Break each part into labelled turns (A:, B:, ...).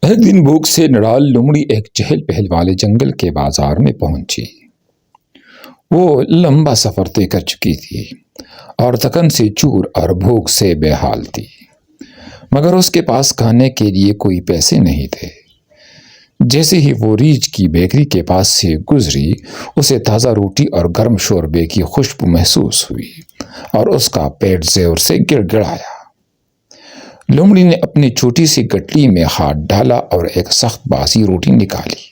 A: ایک دن بھوک سے نڈال لومڑی ایک چہل پہل والے جنگل کے بازار میں پہنچی۔ وہ لمبا سفر طے کر چکی تھی اور تھکن سے چور اور بھوک سے بے حال تھی، مگر اس کے پاس کھانے کے لیے کوئی پیسے نہیں تھے۔ جیسے ہی وہ ریچھ کی بیکری کے پاس سے گزری، اسے تازہ روٹی اور گرم شوربے کی خوشبو محسوس ہوئی اور اس کا پیٹ زور سے گڑ گڑایا۔ لومڑی نے اپنی چھوٹی سی گٹلی میں ہاتھ ڈالا اور ایک سخت باسی روٹی نکالی۔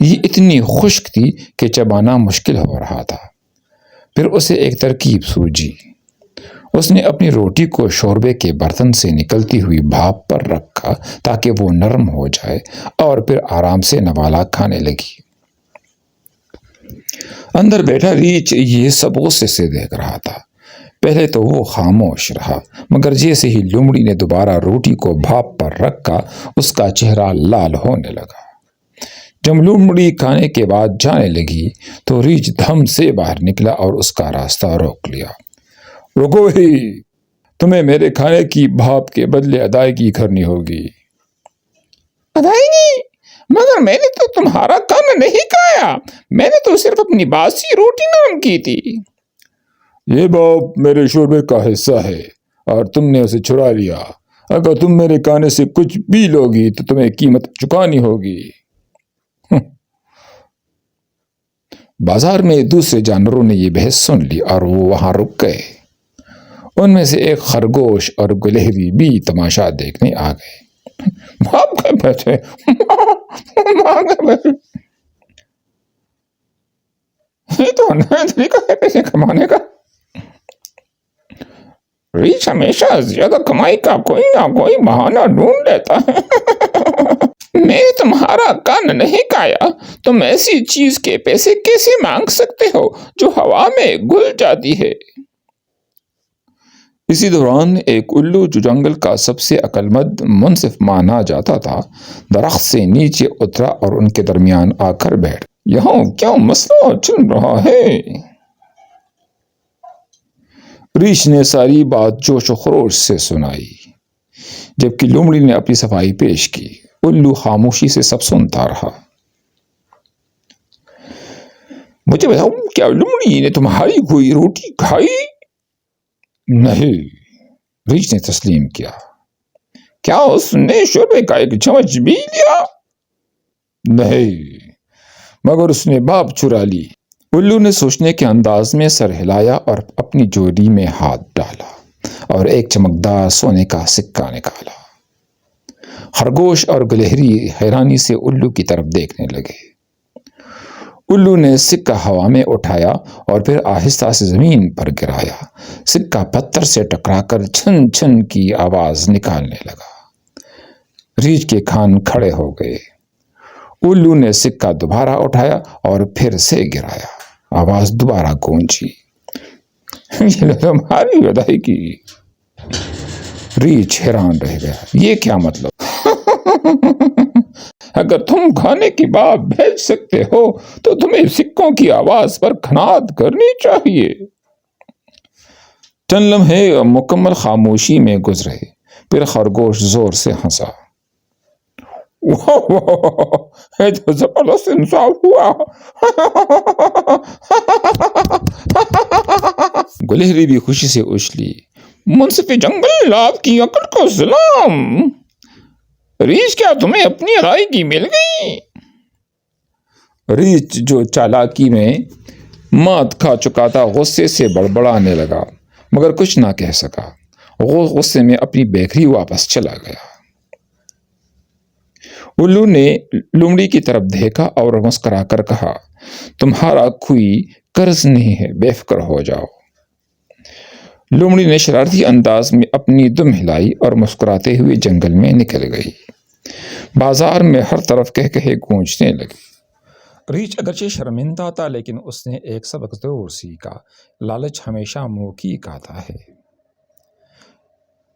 A: یہ اتنی خشک تھی کہ چبانا مشکل ہو رہا تھا۔ پھر اسے ایک ترکیب سوجی۔ اس نے اپنی روٹی کو شوربے کے برتن سے نکلتی ہوئی بھاپ پر رکھا تاکہ وہ نرم ہو جائے، اور پھر آرام سے نوالا کھانے لگی۔ اندر بیٹھا ریچھ یہ سب غصے سے دیکھ رہا تھا۔ پہلے تو وہ خاموش رہا، مگر جیسے ہی لومڑی نے دوبارہ روٹی کو بھاپ پر رکھا، اس کا چہرہ لال ہونے لگا۔ جب لومڑی کھانے کے بعد جانے لگی تو ریچھ دھم سے باہر نکلا اور اس کا راستہ روک لیا۔ رکو ہی، تمہیں میرے کھانے کی بھاپ کے بدلے ادائیگی کرنی ہوگی۔
B: ادائیگی؟ مگر میں نے تو تمہارا کھانا نہیں کھایا، میں نے تو صرف اپنی باسی روٹی نرم کی تھی۔
A: یہ بھاپ میرے شوربے کا حصہ ہے اور تم نے اسے چرا لیا۔ اگر تم میرے کھانے سے کچھ بھی لوگی تو تمہیں قیمت چکانی ہوگی۔ بازار میں دوسرے جانوروں نے یہ بحث سن لی اور وہ وہاں رک گئے۔ ان میں سے ایک خرگوش اور گلہری بھی تماشا دیکھنے آ گئے۔
B: بھاپ کے پیسے، یہ تو نیا طریقہ ہے پیسے کمانے کا۔ ریچھ ہمیشہ زیادہ کمائی کا کوئی نہ کوئی بہانہ ڈھونڈ لیتا ہے۔ میں تمہارا کھانا نہیں کھایا، تم ایسی چیز کے پیسے کیسے مانگ سکتے ہو جو ہوا میں گل جاتی ہے؟
A: اسی دوران ایک الو، جو جنگل کا سب سے عقل مند منصف مانا جاتا تھا، درخت سے نیچے اترا اور ان کے درمیان آ کر بیٹھ گیا۔
B: یہاں کیا مسئلہ چل رہا ہے؟
A: ریچھ نے ساری بات جوش و خروش سے سنائی، جبکہ لومڑی نے اپنی صفائی پیش کی۔ الو خاموشی سے سب سنتا رہا۔
B: مجھے بتاؤ، کیا لومڑی نے تمہاری کوئی روٹی کھائی؟
A: نہیں، ریچھ نے تسلیم کیا۔
B: کیا اس نے شوربے کا ایک چمچ بھی لیا؟
A: نہیں، مگر اس نے بھاپ چرا لی۔ الو نے سوچنے کے انداز میں سر ہلایا اور اپنی جوڑی میں ہاتھ ڈالا اور ایک چمکدار سونے کا سکہ نکالا۔ خرگوش اور گلہری حیرانی سے الو کی طرف دیکھنے لگے۔ الو نے سکہ ہوا میں اٹھایا اور پھر آہستہ سے زمین پر گرایا۔ سکہ پتھر سے ٹکرا کر چھن چھن کی آواز نکالنے لگا۔ ریچھ کے کان کھڑے ہو گئے۔ الو نے سکہ دوبارہ اٹھایا اور پھر سے گرایا۔ آواز دوبارہ گونجی۔
B: یہ تمہاری ادائیگی؟
A: ریچھ حیران رہ گیا۔ یہ کیا مطلب؟
B: اگر تم کھانے کی بات بھیج سکتے ہو تو تمہیں سکوں کی آواز پر قناعت کرنی چاہیے۔
A: چند لمحے مکمل خاموشی میں گزرے، پھر خرگوش زور سے ہنسا۔
B: یہ تو زبردست انصاف ہوا۔
A: گلہری بھی خوشی سے اچھلی۔
B: منصف جنگل، آپ کی عقل کو سلام۔ ریچھ، کیا تمہیں اپنی ادائیگی مل گئی؟
A: ریچھ، جو چالاکی میں مات کھا چکا تھا، غصے سے بڑبڑانے لگا، مگر کچھ نہ کہہ سکا۔ وہ غصے میں اپنی بیکری واپس چلا گیا۔ الو نے لومڑی کی طرف دیکھا اور مسکرا کر کہا، تمہارا کوئی قرض نہیں ہے، بے فکر ہو جاؤ۔ لومڑی نے شرارتی انداز میں اپنی دم ہلائی اور مسکراتے ہوئے جنگل میں نکل گئی۔ بازار میں ہر طرف کہکہے گونجنے لگے۔ ریچھ اگرچہ شرمندہ تھا، لیکن اس نے ایک سبق ضرور سیکھا۔ لالچ ہمیشہ منہ کی کھاتا ہے۔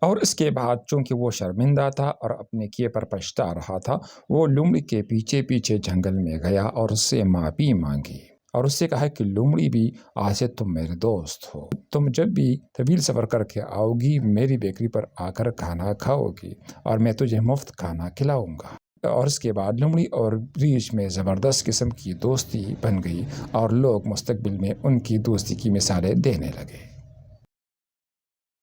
A: اور اس کے بعد چونکہ وہ شرمندہ تھا اور اپنے کیے پر پچھتا رہا تھا، وہ لومڑی کے پیچھے پیچھے جنگل میں گیا اور اس سے معافی مانگی۔ اور اس سے کہا کہ لومڑی بھی آج سے تم میرے دوست ہو، تم جب بھی طویل سفر کر کے آؤ گی میری بیکری پر آ کر کھانا کھاؤ گی اور میں تجھے مفت کھانا کھلاؤں گا۔ اور اس کے بعد لومڑی اور ریچھ میں زبردست قسم کی دوستی بن گئی اور لوگ مستقبل میں ان کی دوستی کی مثالیں دینے لگے۔